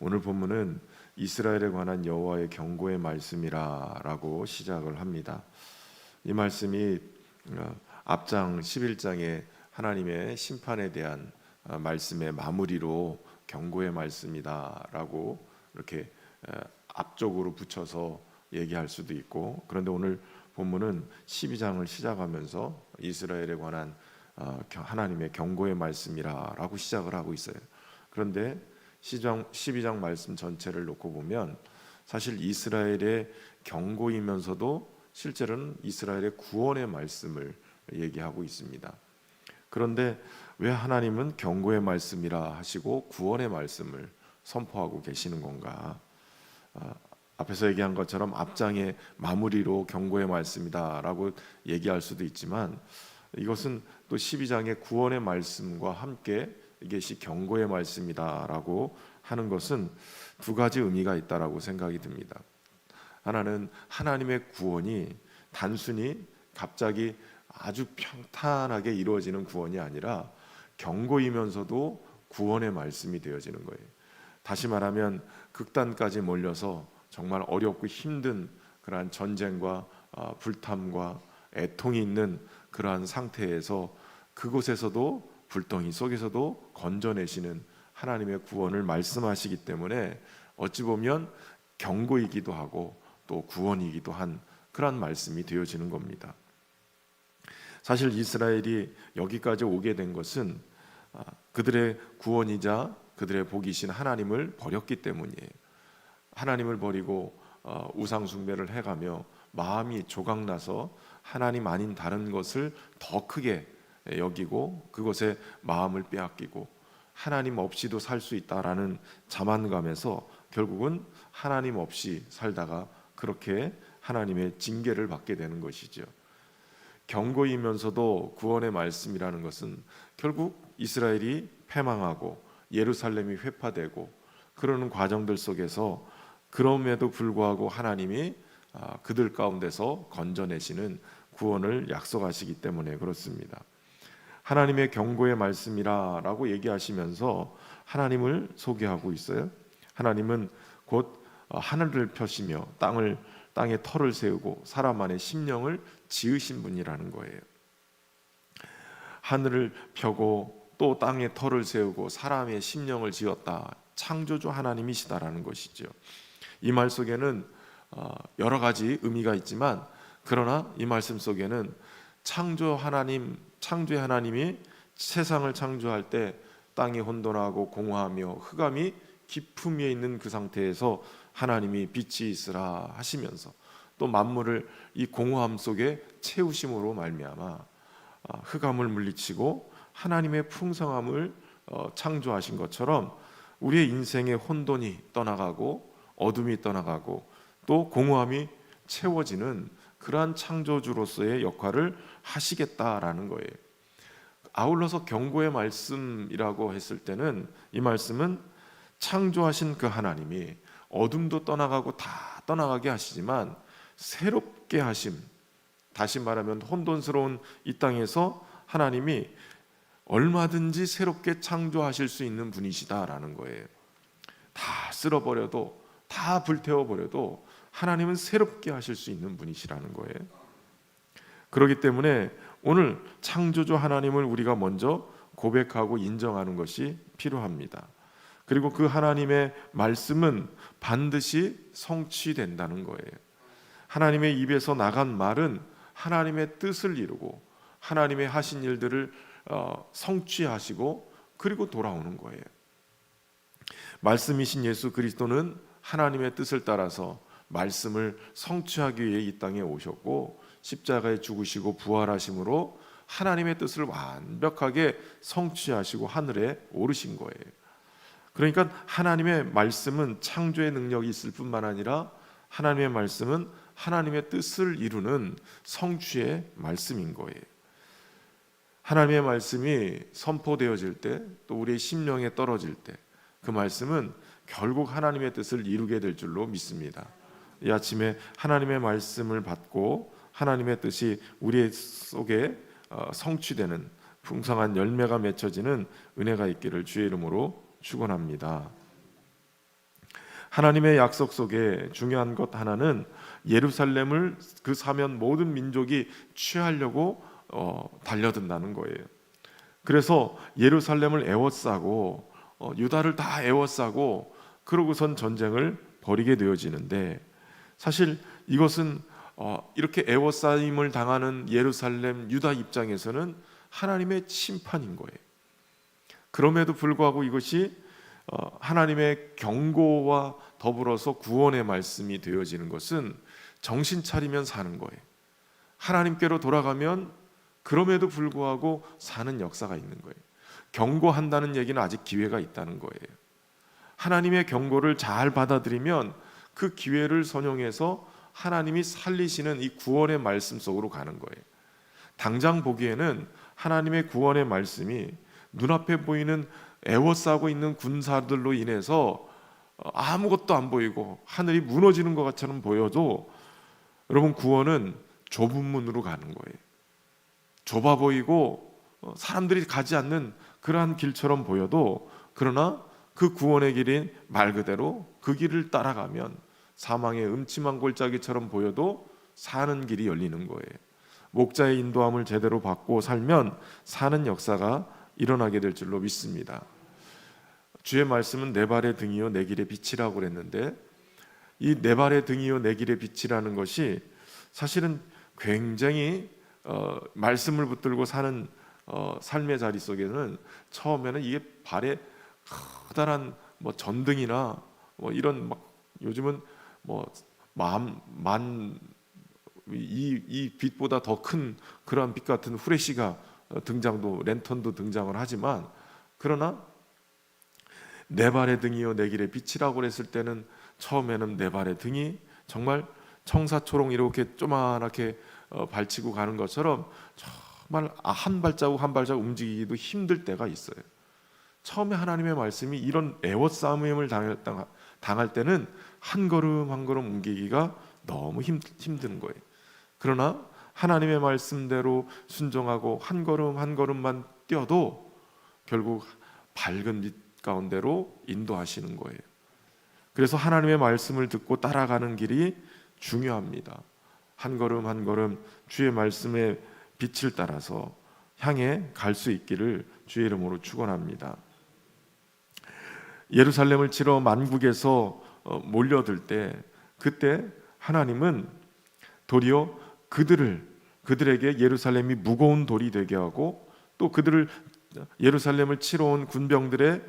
오늘 본문은 이스라엘에 관한 여호와의 경고의 말씀이라고 시작을 합니다. 이 말씀이 앞장 11장의 하나님의 심판에 대한 말씀의 마무리로 경고의 말씀이다라고 이렇게 앞쪽으로 붙여서 얘기할 수도 있고, 그런데 오늘 본문은 12장을 시작하면서 이스라엘에 관한 하나님의 경고의 말씀이라고 시작을 하고 있어요. 그런데 12장 말씀 전체를 놓고 보면 사실 이스라엘의 경고이면서도 실제로는 이스라엘의 구원의 말씀을 얘기하고 있습니다. 그런데 왜 하나님은 경고의 말씀이라 하시고 구원의 말씀을 선포하고 계시는 건가? 앞에서 얘기한 것처럼 앞장의 마무리로 경고의 말씀이다라고 얘기할 수도 있지만, 이것은 또 12장의 구원의 말씀과 함께 이것이 경고의 말씀이다라고 하는 것은 두 가지 의미가 있다라고 생각이 듭니다. 하나는 하나님의 구원이 단순히 갑자기 아주 평탄하게 이루어지는 구원이 아니라 경고이면서도 구원의 말씀이 되어지는 거예요. 다시 말하면 극단까지 몰려서 정말 어렵고 힘든 그러한 전쟁과 불탐과 애통이 있는 그러한 상태에서 그곳에서도 불덩이 속에서도 건져내시는 하나님의 구원을 말씀하시기 때문에 어찌 보면 경고이기도 하고 또 구원이기도 한 그러한 말씀이 되어지는 겁니다. 사실 이스라엘이 여기까지 오게 된 것은 그들의 구원이자 그들의 복이신 하나님을 버렸기 때문이에요. 하나님을 버리고 우상 숭배를 해가며 마음이 조각나서 하나님 아닌 다른 것을 더 크게 여기고 그것에 마음을 빼앗기고 하나님 없이도 살 수 있다라는 자만감에서 결국은 하나님 없이 살다가 그렇게 하나님의 징계를 받게 되는 것이죠. 경고이면서도 구원의 말씀이라는 것은 결국 이스라엘이 패망하고 예루살렘이 회파되고 그러는 과정들 속에서 그럼에도 불구하고 하나님이 그들 가운데서 건져내시는 구원을 약속하시기 때문에 그렇습니다. 하나님의 경고의 말씀이라고 얘기하시면서 하나님을 소개하고 있어요. 하나님은 곧 하늘을 펴시며 땅에 터를 세우고 사람 안에 심령을 지으신 분이라는 거예요. 하늘을 펴고 또 땅에 터를 세우고 사람의 심령을 지었다. 창조주 하나님이시다라는 것이죠. 이 말 속에는 여러 가지 의미가 있지만, 그러나 이 말씀 속에는 창조의 하나님이 세상을 창조할 때 땅이 혼돈하고 공허하며 흑암이 깊음 위에 있는 그 상태에서 하나님이 빛이 있으라 하시면서 또 만물을 이 공허함 속에 채우심으로 말미암아 흑암을 물리치고 하나님의 풍성함을 창조하신 것처럼 우리의 인생의 혼돈이 떠나가고 어둠이 떠나가고 또 공허함이 채워지는 그러한 창조주로서의 역할을 하시겠다라는 거예요. 아울러서 경고의 말씀이라고 했을 때는 이 말씀은 창조하신 그 하나님이 어둠도 떠나가고 다 떠나가게 하시지만 새롭게 하심, 다시 말하면 혼돈스러운 이 땅에서 하나님이 얼마든지 새롭게 창조하실 수 있는 분이시다라는 거예요. 다 쓸어버려도 다 불태워버려도 하나님은 새롭게 하실 수 있는 분이시라는 거예요. 그렇기 때문에 오늘 창조주 하나님을 우리가 먼저 고백하고 인정하는 것이 필요합니다. 그리고 그 하나님의 말씀은 반드시 성취된다는 거예요. 하나님의 입에서 나간 말은 하나님의 뜻을 이루고 하나님의 하신 일들을 성취하시고 그리고 돌아오는 거예요. 말씀이신 예수 그리스도는 하나님의 뜻을 따라서 말씀을 성취하기 위해 이 땅에 오셨고 십자가에 죽으시고 부활하심으로 하나님의 뜻을 완벽하게 성취하시고 하늘에 오르신 거예요. 그러니까 하나님의 말씀은 창조의 능력이 있을 뿐만 아니라 하나님의 말씀은 하나님의 뜻을 이루는 성취의 말씀인 거예요. 하나님의 말씀이 선포되어질 때 또 우리의 심령에 떨어질 때 그 말씀은 결국 하나님의 뜻을 이루게 될 줄로 믿습니다. 이 아침에 하나님의 말씀을 받고 하나님의 뜻이 우리 속에 성취되는 풍성한 열매가 맺혀지는 은혜가 있기를 주의 이름으로 축원합니다. 하나님의 약속 속에 중요한 것 하나는 예루살렘을 그 사면 모든 민족이 취하려고 달려든다는 거예요. 그래서 예루살렘을 에워싸고 유다를 다 에워싸고 그러고선 전쟁을 벌이게 되어지는데, 사실 이것은 이렇게 에워싸임을 당하는 예루살렘 유다 입장에서는 하나님의 심판인 거예요. 그럼에도 불구하고 이것이 하나님의 경고와 더불어서 구원의 말씀이 되어지는 것은 정신 차리면 사는 거예요. 하나님께로 돌아가면 그럼에도 불구하고 사는 역사가 있는 거예요. 경고한다는 얘기는 아직 기회가 있다는 거예요. 하나님의 경고를 잘 받아들이면 그 기회를 선용해서 하나님이 살리시는 이 구원의 말씀 속으로 가는 거예요. 당장 보기에는 하나님의 구원의 말씀이 눈앞에 보이는 에워싸고 있는 군사들로 인해서 아무것도 안 보이고 하늘이 무너지는 것처럼 보여도, 여러분, 구원은 좁은 문으로 가는 거예요. 좁아 보이고 사람들이 가지 않는 그러한 길처럼 보여도, 그러나 그 구원의 길인 말 그대로 그 길을 따라가면 사망의 음침한 골짜기처럼 보여도 사는 길이 열리는 거예요. 목자의 인도함을 제대로 받고 살면 사는 역사가 일어나게 될 줄로 믿습니다. 주의 말씀은 내 발의 등이요 내 길의 빛이라고 그랬는데, 이 내 발의 등이요 내 길의 빛이라는 것이 사실은 굉장히 말씀을 붙들고 사는 삶의 자리 속에는 처음에는 이게 발에 커다란 전등이나 이런 요즘은 이 빛보다 더 큰 그러한 빛 같은 후레쉬가 랜턴도 등장을 하지만, 그러나 내 발의 등이요 내 길의 빛이라고 그랬을 때는 처음에는 내 발의 등이 정말 청사초롱 이렇게 조그맣게 발치고 가는 것처럼 정말 한 발자국 한 발자국 움직이기도 힘들 때가 있어요. 처음에 하나님의 말씀이 이런 애워싸움을 당할 때는 한 걸음 한 걸음 옮기기가 너무 힘든 거예요. 그러나 하나님의 말씀대로 순종하고 한 걸음 한 걸음만 뛰어도 결국 밝은 빛 가운데로 인도하시는 거예요. 그래서 하나님의 말씀을 듣고 따라가는 길이 중요합니다. 한 걸음 한 걸음 주의 말씀의 빛을 따라서 향해 갈 수 있기를 주의 이름으로 축원합니다. 예루살렘을 치러 만국에서 몰려들 때, 그때 하나님은 도리어 그들에게 예루살렘이 무거운 돌이 되게 하고, 또 그들을 예루살렘을 치러 온 군병들의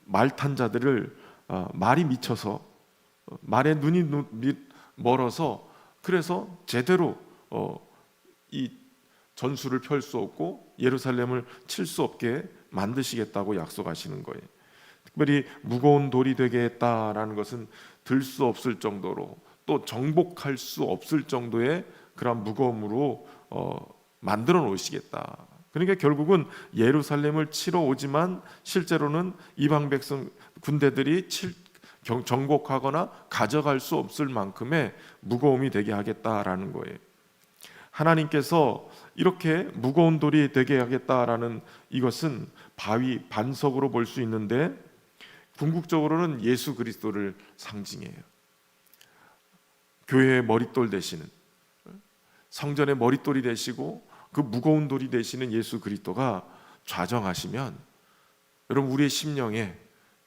말 탄 자들을 말이 미쳐서 말에 눈이 멀어서, 그래서 제대로 이 전술을 펼 수 없고 예루살렘을 칠 수 없게 만드시겠다고 약속하시는 거예요. 특별히 무거운 돌이 되게 했다라는 것은 들 수 없을 정도로, 또 정복할 수 없을 정도의 그런 무거움으로 만들어 놓으시겠다. 그러니까 결국은 예루살렘을 치러 오지만 실제로는 이방 백성 군대들이 정복하거나 가져갈 수 없을 만큼의 무거움이 되게 하겠다라는 거예요. 하나님께서 이렇게 무거운 돌이 되게 하겠다라는 이것은 바위 반석으로 볼 수 있는데, 궁극적으로는 예수 그리스도를 상징해요. 교회의 머릿돌 되시는, 성전의 머릿돌이 되시고 그 무거운 돌이 되시는 예수 그리스도가 좌정하시면, 여러분, 우리의 심령에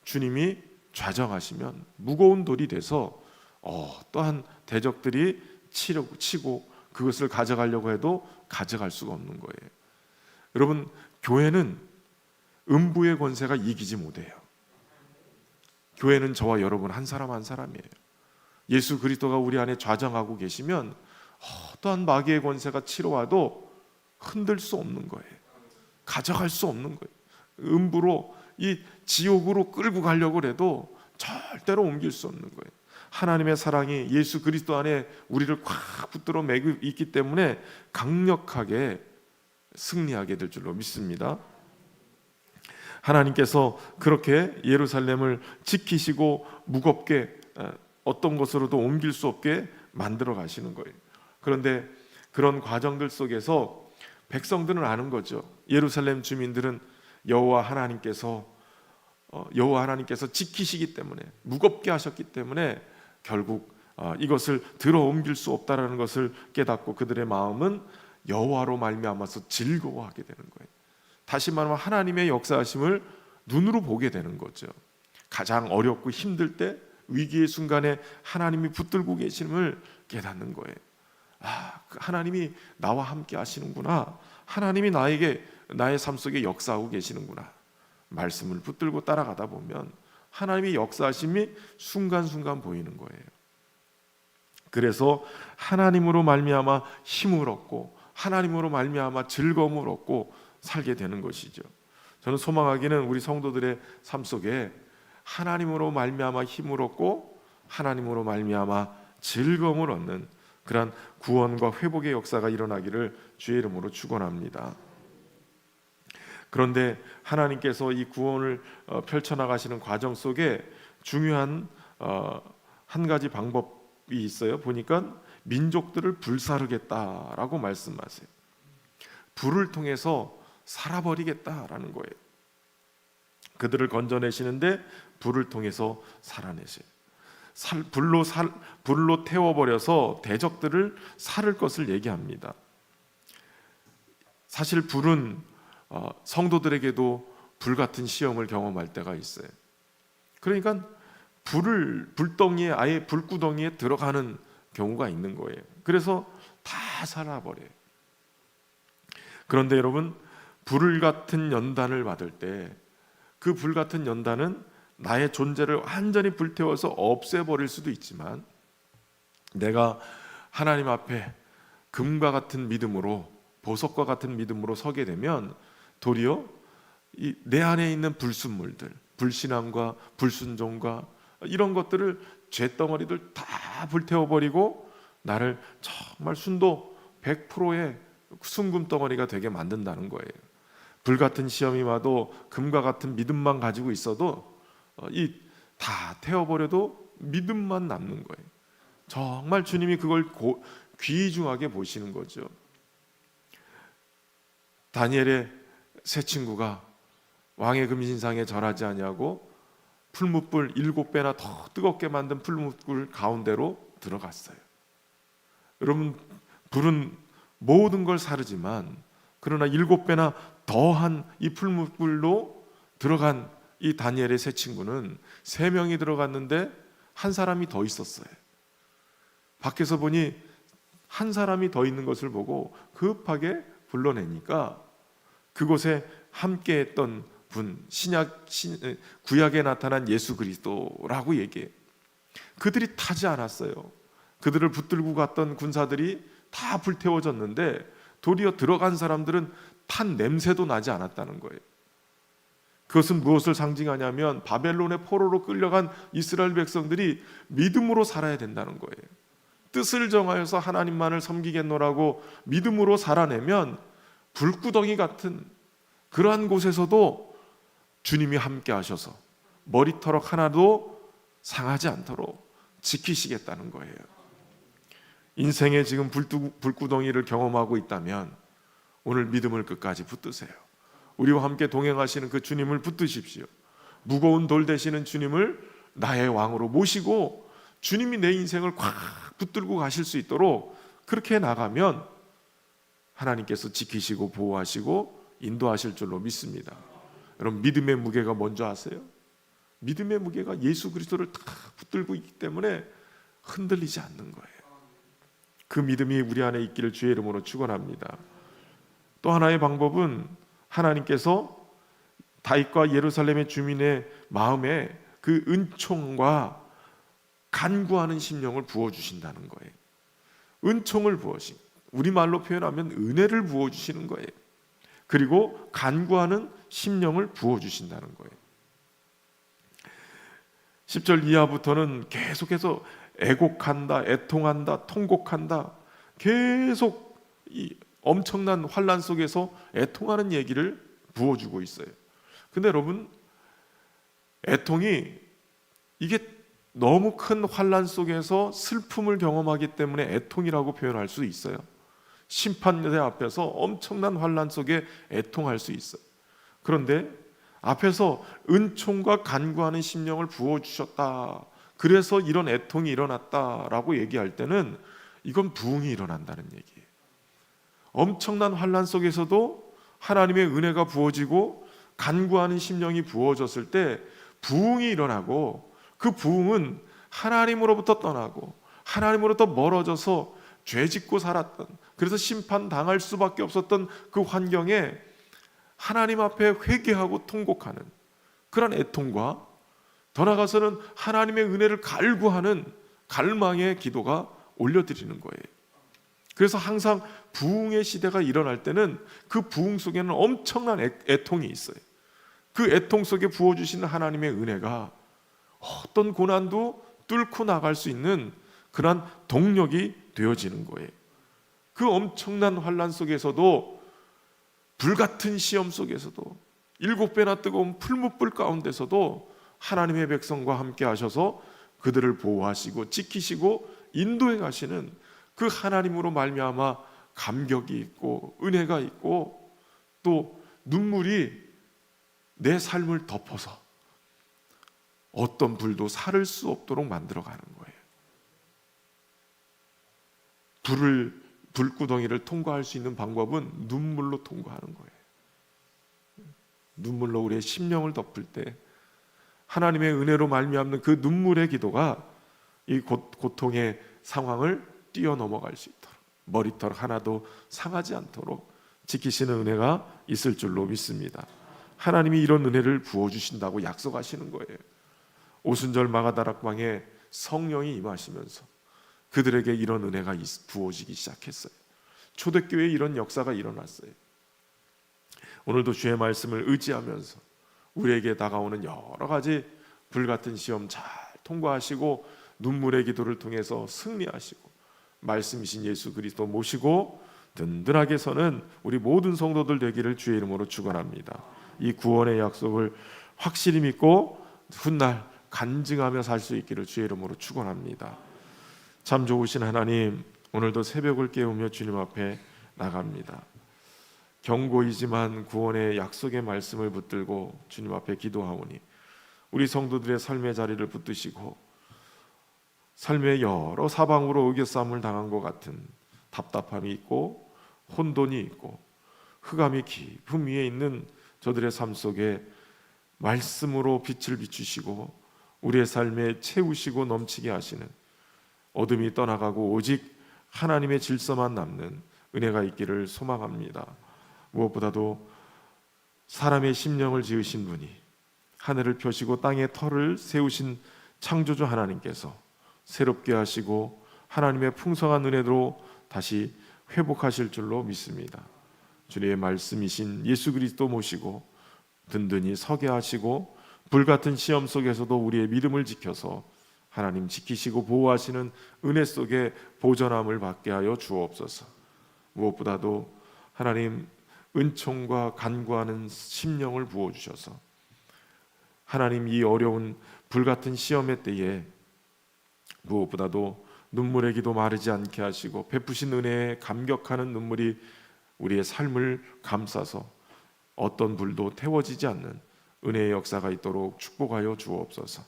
주님이 좌정하시면 무거운 돌이 돼서 또한 대적들이 치고 그것을 가져가려고 해도 가져갈 수가 없는 거예요. 여러분, 교회는 음부의 권세가 이기지 못해요. 교회는 저와 여러분 한 사람 한 사람이에요. 예수 그리스도가 우리 안에 좌정하고 계시면 어떠한 마귀의 권세가 치러 와도 흔들 수 없는 거예요. 가져갈 수 없는 거예요. 음부로, 이 지옥으로 끌고 가려고 해도 절대로 옮길 수 없는 거예요. 하나님의 사랑이 예수 그리스도 안에 우리를 꽉 붙들어 매고 있기 때문에 강력하게 승리하게 될 줄로 믿습니다. 하나님께서 그렇게 예루살렘을 지키시고 무겁게 어떤 곳으로도 옮길 수 없게 만들어 가시는 거예요. 그런데 그런 과정들 속에서 백성들은 아는 거죠. 예루살렘 주민들은 여호와 하나님께서 여호와 하나님께서 지키시기 때문에, 무겁게 하셨기 때문에 결국 이것을 들어 옮길 수 없다라는 것을 깨닫고 그들의 마음은 여호와로 말미암아서 즐거워하게 되는 거예요. 다시 말하면 하나님의 역사하심을 눈으로 보게 되는 거죠. 가장 어렵고 힘들 때, 위기의 순간에 하나님이 붙들고 계심을 깨닫는 거예요. 하나님이 나와 함께 하시는구나, 하나님이 나의 삶 속에 역사하고 계시는구나. 말씀을 붙들고 따라가다 보면 하나님의 역사하심이 순간순간 보이는 거예요. 그래서 하나님으로 말미암아 힘을 얻고 하나님으로 말미암아 즐거움을 얻고 살게 되는 것이죠. 저는 소망하기는 우리 성도들의 삶 속에 하나님으로 말미암아 힘을 얻고 하나님으로 말미암아 즐거움을 얻는 그러한 구원과 회복의 역사가 일어나기를 주의 이름으로 축원합니다. 그런데 하나님께서 이 구원을 펼쳐나가시는 과정 속에 중요한 한 가지 방법이 있어요. 보니까 민족들을 불사르겠다라고 말씀하세요. 불을 통해서 살아버리겠다라는 거예요. 그들을 건져내시는데 불을 통해서 살아내세요. 불로 태워버려서 대적들을 살을 것을 얘기합니다. 사실 불은 성도들에게도 불같은 시험을 경험할 때가 있어요. 그러니까 불덩이에, 아예 불구덩이에 들어가는 경우가 있는 거예요. 그래서 다 살아버려요. 그런데 여러분, 불 같은 연단을 받을 때 그 불 같은 연단은 나의 존재를 완전히 불태워서 없애버릴 수도 있지만, 내가 하나님 앞에 금과 같은 믿음으로, 보석과 같은 믿음으로 서게 되면 도리어 내 안에 있는 불순물들, 불신앙과 불순종과 이런 것들을, 죄덩어리들 다 불태워버리고 나를 정말 순도 100%의 순금덩어리가 되게 만든다는 거예요. 불같은 시험이 와도 금과 같은 믿음만 가지고 있어도 다 태워버려도 믿음만 남는 거예요. 정말 주님이 그걸 귀중하게 보시는 거죠. 다니엘의 세 친구가 왕의 금신상에 절하지 아니하고 풀무불 7배나 더 뜨겁게 만든 풀무불 가운데로 들어갔어요. 여러분, 불은 모든 걸 사르지만 그러나 7배나 더한 이 풀무불로 들어간 이 다니엘의 세 친구는 3명이 들어갔는데 한 사람이 더 있었어요. 밖에서 보니 한 사람이 더 있는 것을 보고 급하게 불러내니까 그곳에 함께했던 분, 구약에 나타난 예수 그리스도라고 얘기해요. 그들이 타지 않았어요. 그들을 붙들고 갔던 군사들이 다 불태워졌는데 도리어 들어간 사람들은 탄 냄새도 나지 않았다는 거예요. 그것은 무엇을 상징하냐면 바벨론의 포로로 끌려간 이스라엘 백성들이 믿음으로 살아야 된다는 거예요. 뜻을 정하여서 하나님만을 섬기겠노라고 믿음으로 살아내면 불구덩이 같은 그러한 곳에서도 주님이 함께 하셔서 머리털럭 하나도 상하지 않도록 지키시겠다는 거예요. 인생에 지금 불구덩이를 경험하고 있다면 오늘 믿음을 끝까지 붙드세요. 우리와 함께 동행하시는 그 주님을 붙드십시오. 무거운 돌 되시는 주님을 나의 왕으로 모시고 주님이 내 인생을 꽉 붙들고 가실 수 있도록 그렇게 나가면 하나님께서 지키시고 보호하시고 인도하실 줄로 믿습니다. 여러분, 믿음의 무게가 뭔지 아세요? 믿음의 무게가 예수 그리스도를 다 붙들고 있기 때문에 흔들리지 않는 거예요. 그 믿음이 우리 안에 있기를 주의 이름으로 축원합니다. 또 하나의 방법은 하나님께서 다윗과 예루살렘의 주민의 마음에 그 은총과 간구하는 심령을 부어주신다는 거예요. 은총을 부어주신, 우리말로 표현하면 은혜를 부어주시는 거예요. 그리고 간구하는 심령을 부어주신다는 거예요. 10절 이하부터는 계속해서 애곡한다, 애통한다, 통곡한다, 계속 이 엄청난 환난 속에서 애통하는 얘기를 부어주고 있어요. 근데 여러분, 애통이 이게 너무 큰 환난 속에서 슬픔을 경험하기 때문에 애통이라고 표현할 수 있어요. 심판대 앞에서 엄청난 환난 속에 애통할 수 있어요. 그런데 앞에서 은총과 간구하는 심령을 부어주셨다, 그래서 이런 애통이 일어났다라고 얘기할 때는 이건 부흥이 일어난다는 얘기예요. 엄청난 환난 속에서도 하나님의 은혜가 부어지고 간구하는 심령이 부어졌을 때 부흥이 일어나고, 그 부흥은 하나님으로부터 떠나고 하나님으로부터 멀어져서 죄 짓고 살았던, 그래서 심판당할 수밖에 없었던 그 환경에 하나님 앞에 회개하고 통곡하는 그런 애통과, 더 나아가서는 하나님의 은혜를 갈구하는 갈망의 기도가 올려드리는 거예요. 그래서 항상 부흥의 시대가 일어날 때는 그 부흥 속에는 엄청난 애통이 있어요. 그 애통 속에 부어주시는 하나님의 은혜가 어떤 고난도 뚫고 나갈 수 있는 그러한 동력이 되어지는 거예요. 그 엄청난 환난 속에서도, 불같은 시험 속에서도, 7배나 뜨거운 풀무불 가운데서도 하나님의 백성과 함께 하셔서 그들을 보호하시고 지키시고 인도해 가시는 그 하나님으로 말미암아 감격이 있고 은혜가 있고, 또 눈물이 내 삶을 덮어서 어떤 불도 사를 수 없도록 만들어가는 거예요. 불구덩이를 통과할 수 있는 방법은 눈물로 통과하는 거예요. 눈물로 우리의 심령을 덮을 때 하나님의 은혜로 말미암는 그 눈물의 기도가 이 고통의 상황을 뛰어넘어갈 수 있도록, 머리털 하나도 상하지 않도록 지키시는 은혜가 있을 줄로 믿습니다. 하나님이 이런 은혜를 부어주신다고 약속하시는 거예요. 오순절 마가다락방에 성령이 임하시면서 그들에게 이런 은혜가 부어지기 시작했어요. 초대교회에 이런 역사가 일어났어요. 오늘도 주의 말씀을 의지하면서 우리에게 다가오는 여러 가지 불같은 시험 잘 통과하시고 눈물의 기도를 통해서 승리하시고 말씀이신 예수 그리스도 모시고 든든하게 서는 우리 모든 성도들 되기를 주의 이름으로 축원합니다. 이 구원의 약속을 확실히 믿고 훗날 간증하며 살 수 있기를 주의 이름으로 축원합니다. 참 좋으신 하나님, 오늘도 새벽을 깨우며 주님 앞에 나갑니다. 경고이지만 구원의 약속의 말씀을 붙들고 주님 앞에 기도하오니 우리 성도들의 삶의 자리를 붙드시고 삶의 여러 사방으로 의겨싸움을 당한 것 같은 답답함이 있고 혼돈이 있고 흑암이 깊은 위에 있는 저들의 삶 속에 말씀으로 빛을 비추시고 우리의 삶에 채우시고 넘치게 하시는, 어둠이 떠나가고 오직 하나님의 질서만 남는 은혜가 있기를 소망합니다. 무엇보다도 사람의 심령을 지으신 분이, 하늘을 펴시고 땅에 터를 세우신 창조주 하나님께서 새롭게 하시고 하나님의 풍성한 은혜로 다시 회복하실 줄로 믿습니다. 주님의 말씀이신 예수 그리스도 모시고 든든히 서게 하시고 불같은 시험 속에서도 우리의 믿음을 지켜서 하나님 지키시고 보호하시는 은혜 속에 보전함을 받게 하여 주옵소서. 무엇보다도 하나님 은총과 간구하는 심령을 부어주셔서 하나님 이 어려운 불같은 시험의 때에 무엇보다도 눈물의 기도 마르지 않게 하시고 베푸신 은혜에 감격하는 눈물이 우리의 삶을 감싸서 어떤 불도 태워지지 않는 은혜의 역사가 있도록 축복하여 주옵소서.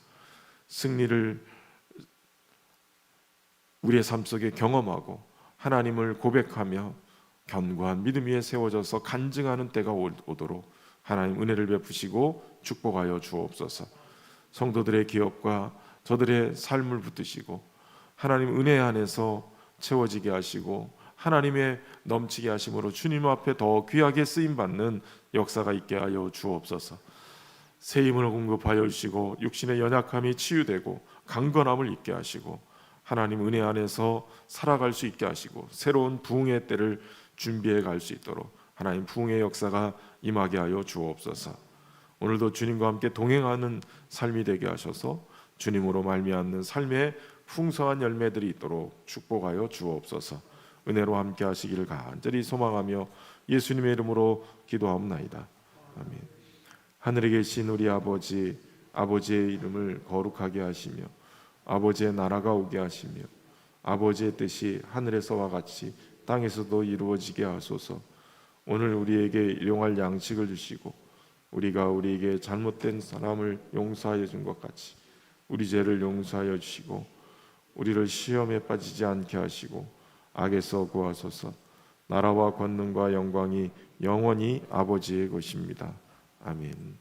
승리를 우리의 삶 속에 경험하고 하나님을 고백하며 견고한 믿음 위에 세워져서 간증하는 때가 오도록 하나님 은혜를 베푸시고 축복하여 주옵소서. 성도들의 기업과 저들의 삶을 붙드시고 하나님 은혜 안에서 채워지게 하시고 하나님의 넘치게 하심으로 주님 앞에 더 귀하게 쓰임받는 역사가 있게 하여 주옵소서. 새 힘을 공급하여 주시고 육신의 연약함이 치유되고 강건함을 있게 하시고 하나님 은혜 안에서 살아갈 수 있게 하시고 새로운 부흥의 때를 준비해 갈 수 있도록 하나님 부흥의 역사가 임하게 하여 주옵소서. 오늘도 주님과 함께 동행하는 삶이 되게 하셔서 주님으로 말미암는 삶의 풍성한 열매들이 있도록 축복하여 주옵소서. 은혜로 함께 하시기를 간절히 소망하며 예수님의 이름으로 기도하옵나이다. 아멘. 하늘에 계신 우리 아버지, 아버지의 이름을 거룩하게 하시며 아버지의 나라가 오게 하시며 아버지의 뜻이 하늘에서와 같이 땅에서도 이루어지게 하소서. 오늘 우리에게 일용할 양식을 주시고 우리가 우리에게 잘못된 사람을 용서하여 준 것 같이 우리 죄를 용서하여 주시고 우리를 시험에 빠지지 않게 하시고 악에서 구하소서. 나라와 권능과 영광이 영원히 아버지의 것입니다. 아멘.